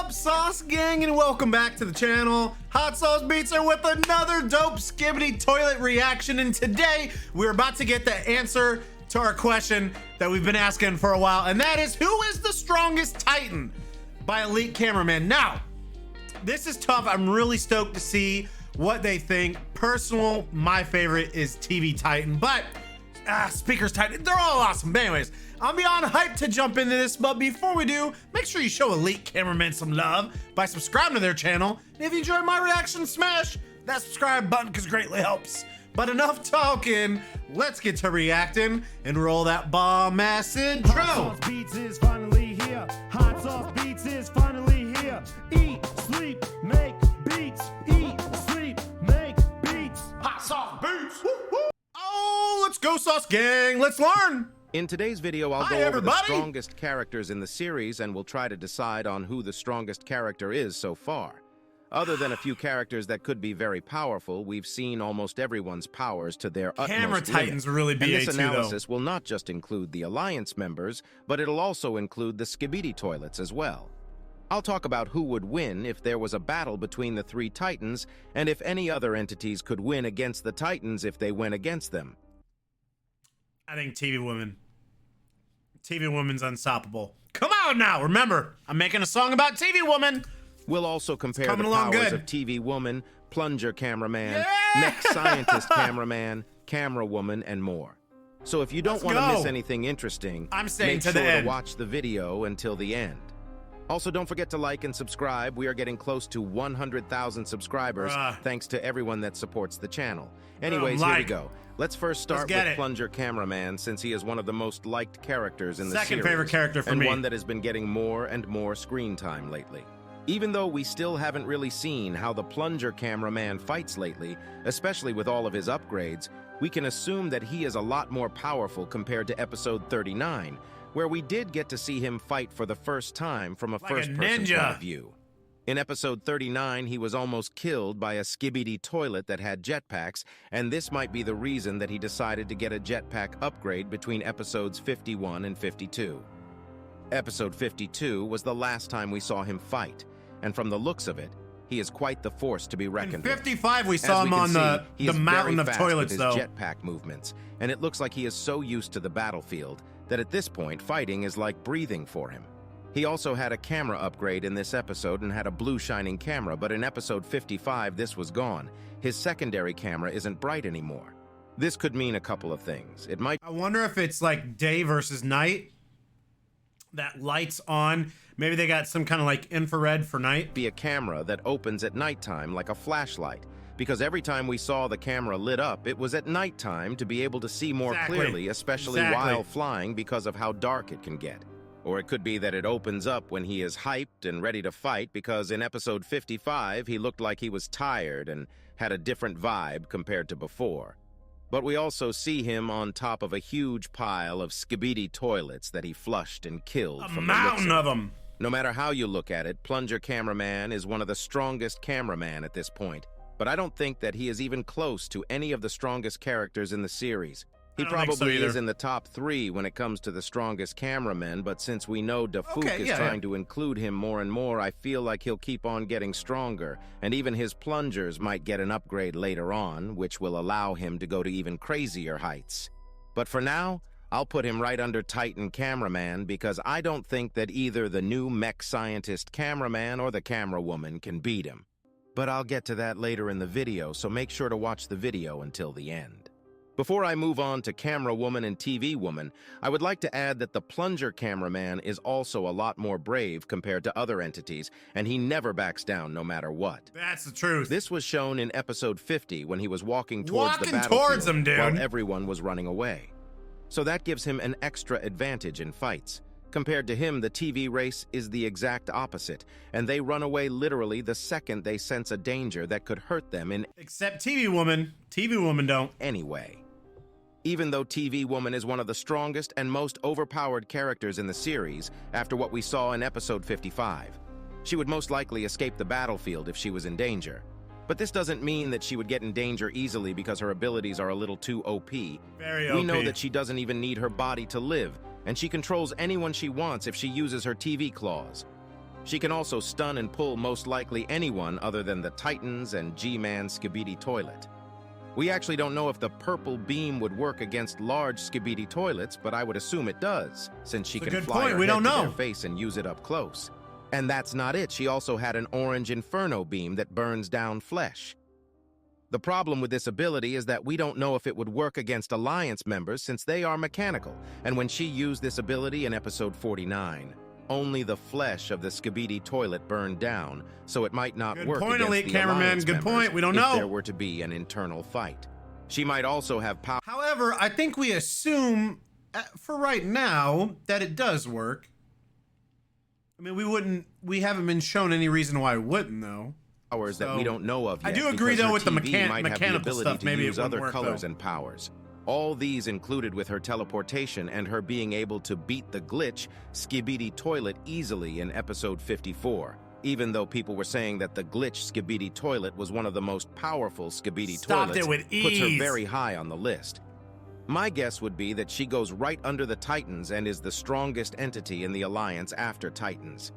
up, Sauce Gang, and welcome back to the channel. Hot Sauce Beats are with another dope Skibidi toilet reaction, and today we're about to get the answer to our question that we've been asking for a while, and that is, who is the strongest Titan by Elite Cameraman? Now, this is tough. I'm really stoked to see what they think. My favorite is TV Titan, but Speakers Titan, they're all awesome. But anyways, I'm beyond hyped to jump into this, but before we do, make sure you show Elite Cameraman some love by subscribing to their channel. And if you enjoyed my reaction, smash that subscribe button because it greatly helps. But enough talking, let's get to reacting and roll that bomb-ass intro. Hot Sauce Beats is finally here. Hot Sauce Beats is finally here. Eat, sleep, make beats. Eat, sleep, make beats. Hot Sauce Beats. Woo, woo. Oh, let's go, Sauce Gang. Let's learn. In today's video, I'll go over the strongest characters in the series, and we'll try to decide on who the strongest character is so far. Other than a few characters that could be very powerful, we've seen almost everyone's powers to their utmost Camera Titans are really BA2, and this analysis will not just include the Alliance members, but it'll also include the Skibidi toilets as well. I'll talk about who would win if there was a battle between the three Titans, and if any other entities could win against the Titans if they went against them. I think TV Woman. TV Woman's unstoppable. Come on now. Remember, I'm making a song about TV Woman. We'll also compare the powers of TV Woman, Plunger Cameraman, Mech Scientist Cameraman, Camera Woman, and more. So if you don't want to miss anything interesting, make sure to watch the video until the end. Also, don't forget to like and subscribe. We are getting close to 100,000 subscribers, thanks to everyone that supports the channel. Anyways, here we go. Let's first start with Plunger Cameraman, since he is one of the most liked characters in the series. Second favorite character for me. And one that has been getting more and more screen time lately. Even though we still haven't really seen how the Plunger Cameraman fights lately, especially with all of his upgrades, we can assume that he is a lot more powerful compared to episode 39, where we did get to see him fight for the first time from a first-person point of view. In episode 39, he was almost killed by a Skibidi toilet that had jetpacks, and this might be the reason that he decided to get a jetpack upgrade between episodes 51 and 52. Episode 52 was the last time we saw him fight, and from the looks of it, he is quite the force to be reckoned with. In 55, we saw him on the mountain of toilets, though. Jetpack movements, and it looks like he is so used to the battlefield that at this point, fighting is like breathing for him. He also had a camera upgrade in this episode and had a blue shining camera, but in episode 55, this was gone. His secondary camera isn't bright anymore. This could mean a couple of things. It might— I wonder if it's like day versus night. That light's on. Maybe they got some kind of like infrared for night. Be a camera that opens at nighttime like a flashlight, because every time we saw the camera lit up, it was at nighttime to be able to see more clearly, especially while flying, because of how dark it can get. Or it could be that it opens up when he is hyped and ready to fight, because in episode 55, he looked like he was tired and had a different vibe compared to before. But we also see him on top of a huge pile of Skibidi toilets that he flushed and killed from the looks of it. A mountain of them! No matter how you look at it, Plunger Cameraman is one of the strongest cameramen at this point. But I don't think that he is even close to any of the strongest characters in the series. He probably is in the top 3 when it comes to the strongest cameramen, but since we know Dafook is trying to include him more and more, I feel like he'll keep on getting stronger, and even his plungers might get an upgrade later on, which will allow him to go to even crazier heights. But for now, I'll put him right under Titan Cameraman, because I don't think that either the new Mech Scientist Cameraman or the Camera Woman can beat him. But I'll get to that later in the video, so make sure to watch the video until the end. Before I move on to Camera Woman and TV Woman, I would like to add that the Plunger Cameraman is also a lot more brave compared to other entities, and he never backs down no matter what. That's the truth. This was shown in episode 50 when he was walking towards the battlefield while everyone was running away. So that gives him an extra advantage in fights. Compared to him, the TV race is the exact opposite, and they run away literally the second they sense a danger that could hurt them in— Except TV Woman. TV Woman don't. Anyway. Even though TV Woman is one of the strongest and most overpowered characters in the series after what we saw in episode 55, she would most likely escape the battlefield if she was in danger. But this doesn't mean that she would get in danger easily because her abilities are a little too OP. Very OP. We know that she doesn't even need her body to live, and she controls anyone she wants if she uses her TV claws. She can also stun and pull most likely anyone other than the Titans and G-Man Skibidi toilet. We actually don't know if the purple beam would work against large Skibidi toilets, but I would assume it does, since she can fly her head to their face and use it up close. And that's not it. She also had an orange inferno beam that burns down flesh. The problem with this ability is that we don't know if it would work against Alliance members since they are mechanical, and when she used this ability in episode 49, only the flesh of the Skibidi toilet burned down, so it might not work against the Alliance members we don't know if there were to be an internal fight. She might also have power. However, I think we assume, for right now, that it does work. I mean, we haven't been shown any reason why it wouldn't, though. Powers that we don't know of yet. I do agree, though, with the mechanical stuff. Maybe it other work, colors though. and powers. All these included with her teleportation and her being able to beat the glitch Skibidi toilet easily in episode 54. Even though people were saying that the glitch Skibidi toilet was one of the most powerful Skibidi toilets, puts her very high on the list. My guess would be that she goes right under the Titans and is the strongest entity in the Alliance after Titans.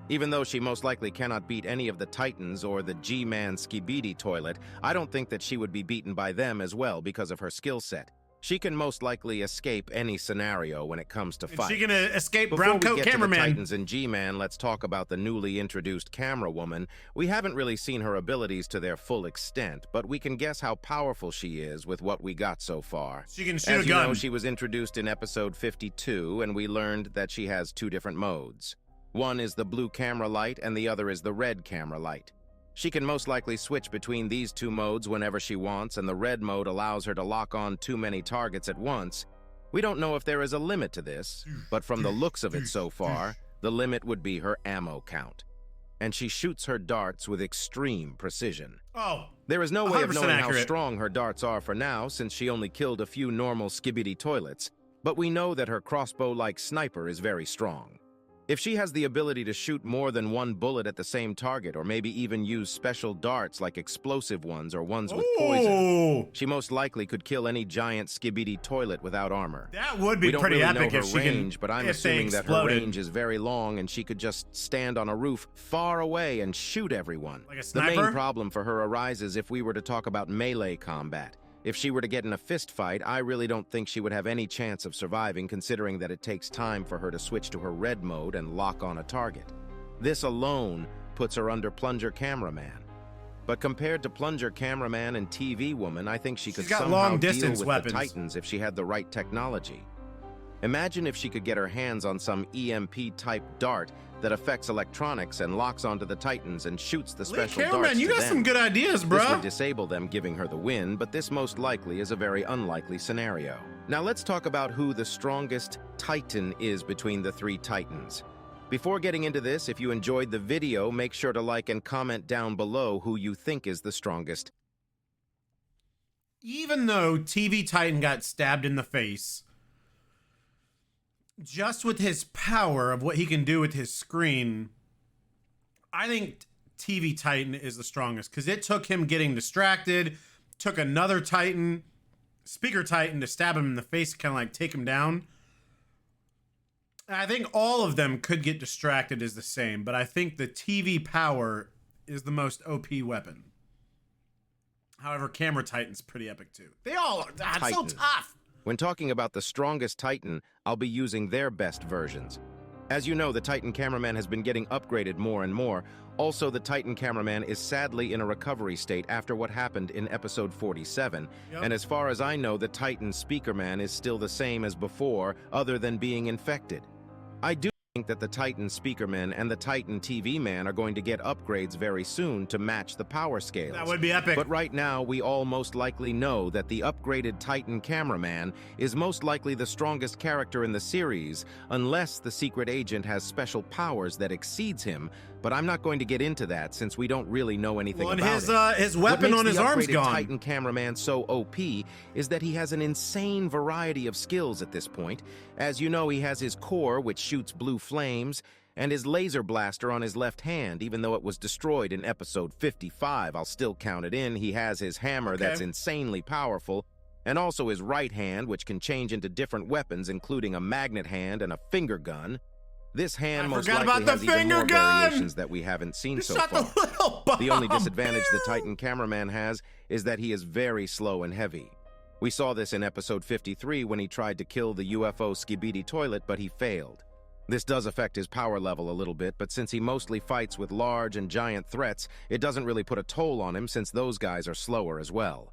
Even though she most likely cannot beat any of the Titans or the G-Man Skibidi toilet, I don't think that she would be beaten by them as well because of her skill set. She can most likely escape any scenario when it comes to fight. She can escape Before brown coat we get cameraman. to the Titans and G-Man, let's talk about the newly introduced camera woman. We haven't really seen her abilities to their full extent, but we can guess how powerful she is with what we got so far. She can shoot As a gun. you know, she was introduced in episode 52, and we learned that she has two different modes. One is the blue camera light, and the other is the red camera light. She can most likely switch between these two modes whenever she wants, and the red mode allows her to lock on too many targets at once. We don't know if there is a limit to this, but from the looks of it so far, the limit would be her ammo count. And she shoots her darts with extreme precision. Oh, there is no way of knowing accurate. how strong her darts are for now, since she only killed a few normal Skibidi toilets, but we know that her crossbow-like sniper is very strong. If she has the ability to shoot more than one bullet at the same target, or maybe even use special darts like explosive ones or ones with poison, she most likely could kill any giant Skibidi toilet without armor. That would be pretty really epic know if her she range, can. but I'm assuming that her range is very long and she could just stand on a roof far away and shoot everyone. Like a The main sniper? problem for her arises if we were to talk about melee combat. If she were to get in a fist fight, I really don't think she would have any chance of surviving, considering that it takes time for her to switch to her red mode and lock on a target. This alone puts her under Plunger Cameraman. But compared to Plunger Cameraman and TV Woman, I think she could somehow deal with the Titans if she had the right technology. Imagine if she could get her hands on some EMP-type dart that affects electronics and locks onto the Titans and shoots the special darts you to got them. some good ideas, bro. This would disable them, giving her the win, but this most likely is a very unlikely scenario. Now let's talk about who the strongest Titan is between the three Titans. Before getting into this, if you enjoyed the video, make sure to like and comment down below who you think is the strongest. Even though TV Titan got stabbed in the face, just with his power of what he can do with his screen, I think TV Titan is the strongest because it took him getting distracted, took another Titan, Speaker Titan, to stab him in the face, kind of like take him down. And I think all of them could get distracted as the same, but I think the TV power is the most OP weapon. However, Camera Titan's pretty epic too. They all are so tough. When talking about the strongest Titan, I'll be using their best versions. As you know, the Titan Cameraman has been getting upgraded more and more. Also, the Titan Cameraman is sadly in a recovery state after what happened in episode 47. And as far as I know, the Titan Speakerman is still the same as before, other than being infected. I do think that the Titan Speakerman and the Titan TV Man are going to get upgrades very soon to match the power scales. That would be epic. But right now, we all most likely know that the upgraded Titan Cameraman is most likely the strongest character in the series, unless the secret agent has special powers that exceeds him. But I'm not going to get into that since we don't really know anything about it. His weapon on his arm's gone. What makes the upgraded Titan Cameraman so OP is that he has an insane variety of skills at this point. As you know, he has his core, which shoots blue flames, and his laser blaster on his left hand. Even though it was destroyed in episode 55, I'll still count it in. He has his hammer that's insanely powerful, and also his right hand, which can change into different weapons, including a magnet hand and a finger gun. This hand most forgot likely about has the even finger more gun! variations that we haven't seen Just so shot far. the little bomb. The only disadvantage the Titan Cameraman has is that he is very slow and heavy. We saw this in episode 53 when he tried to kill the UFO Skibidi toilet, but he failed. This does affect his power level a little bit, but since he mostly fights with large and giant threats, it doesn't really put a toll on him since those guys are slower as well.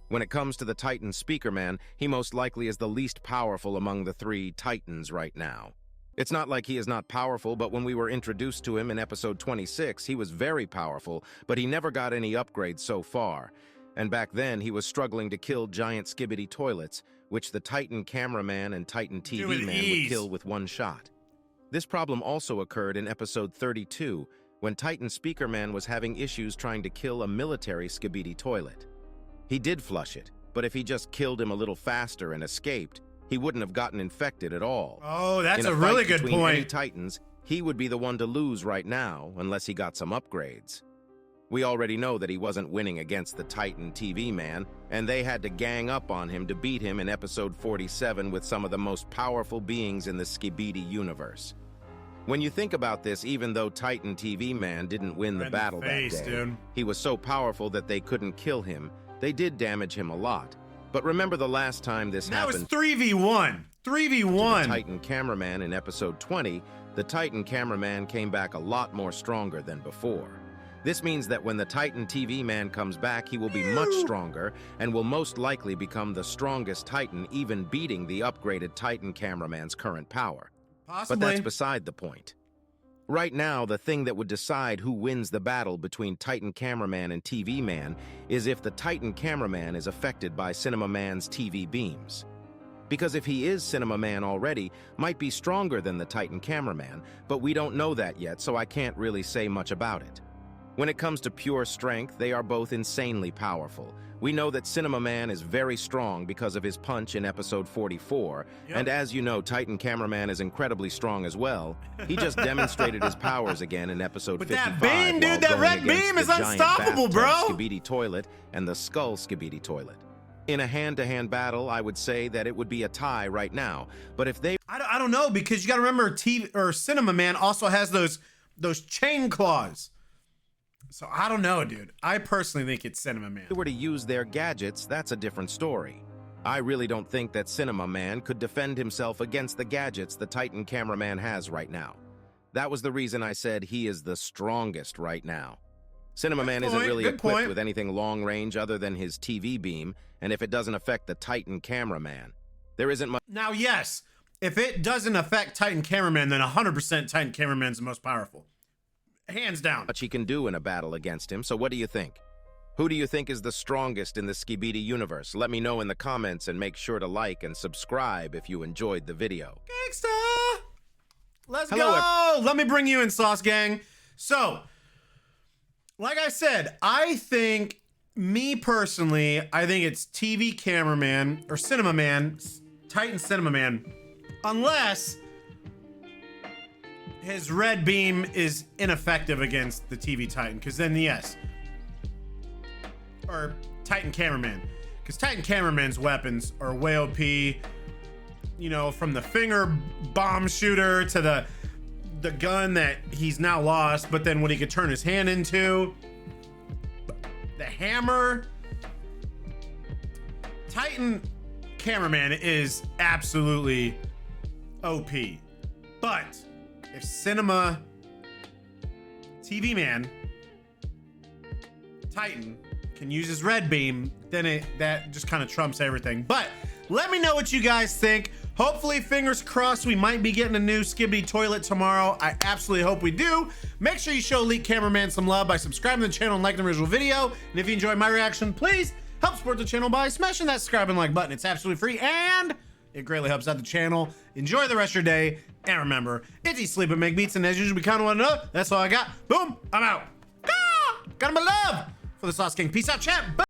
When it comes to the Titan Speakerman, he most likely is the least powerful among the three Titans right now. It's not like he is not powerful, but when we were introduced to him in episode 26, he was very powerful, but he never got any upgrades so far. And back then, he was struggling to kill giant Skibidi toilets, which the Titan Cameraman and Titan TV Man would kill with one shot. This problem also occurred in episode 32, when Titan Speakerman was having issues trying to kill a military Skibidi toilet. He did flush it, but if he just killed him a little faster and escaped, he wouldn't have gotten infected at all. Oh, that's In a really good between point. Any Titans, he would be the one to lose right now, unless he got some upgrades. We already know that he wasn't winning against the Titan TV Man, and they had to gang up on him to beat him in episode 47 with some of the most powerful beings in the Skibidi universe. When you think about this, even though Titan TV Man didn't win the battle that day, he was so powerful that they couldn't kill him. They did damage him a lot. But remember the last time this happened? That was 3v1. 3v1. The Titan Cameraman in episode 20, the Titan Cameraman came back a lot more stronger than before. This means that when the Titan TV Man comes back, he will be much stronger and will most likely become the strongest Titan, even beating the upgraded Titan Cameraman's current power. Possibly. But that's beside the point. Right now, the thing that would decide who wins the battle between Titan Cameraman and TV Man is if the Titan Cameraman is affected by Cinema Man's TV beams. Because if he is Cinema Man already, might be stronger than the Titan Cameraman, but we don't know that yet, so I can't really say much about it. When it comes to pure strength, they are both insanely powerful. We know that Cinema Man is very strong because of his punch in episode 44, and as you know, Titan Cameraman is incredibly strong as well. He just demonstrated his powers again in episode 55. That beam, dude, that red beam is unstoppable, bro! Skibidi toilet and the Skull Skibidi toilet. In a hand-to-hand battle, I would say that it would be a tie right now, but if they... I don't know, because you gotta remember, Cinema Man also has those chain claws. So I don't know, dude. I personally think it's Cinema Man. If they were to use their gadgets, that's a different story. I really don't think that Cinema Man could defend himself against the gadgets the Titan Cameraman has right now. That was the reason I said he is the strongest right now. Cinema Man isn't really equipped with anything long-range other than his TV beam, and if it doesn't affect the Titan Cameraman, there isn't much... Now, yes, if it doesn't affect Titan Cameraman, then 100% Titan Cameraman's the most powerful. Hands down. Much he can do in a battle against him, so what do you think? Who do you think is the strongest in the Skibidi universe? Let me know in the comments and make sure to like and subscribe if you enjoyed the video. Gangsta! Let's go! Let me bring you in, Sauce Gang. So, like I said, I think, me personally, I think it's TV Cameraman, or Cinema Man, Titan Cinema Man, unless his red beam is ineffective against the TV Titan, because then yes. Or Titan Cameraman, because Titan Cameraman's weapons are way OP, you know, from the finger bomb shooter to the gun that he's now lost, but then what he could turn his hand into, the hammer. Titan Cameraman is absolutely OP, but if Cinema TV Man Titan can use his red beam, then that just kind of trumps everything. But let me know what you guys think. Hopefully, fingers crossed, we might be getting a new Skibidi toilet tomorrow. I absolutely hope we do. Make sure you show Elite Cameraman some love by subscribing to the channel and liking the original video. And if you enjoyed my reaction, please help support the channel by smashing that subscribe and like button. It's absolutely free and it greatly helps out the channel. Enjoy the rest of your day. And remember, it's eat, sleep, and make beats. And as usual, we kind of want to know. That's all I got. Boom, I'm out. Ah, got him a love for the Sauce King. Peace out, chat. Bye.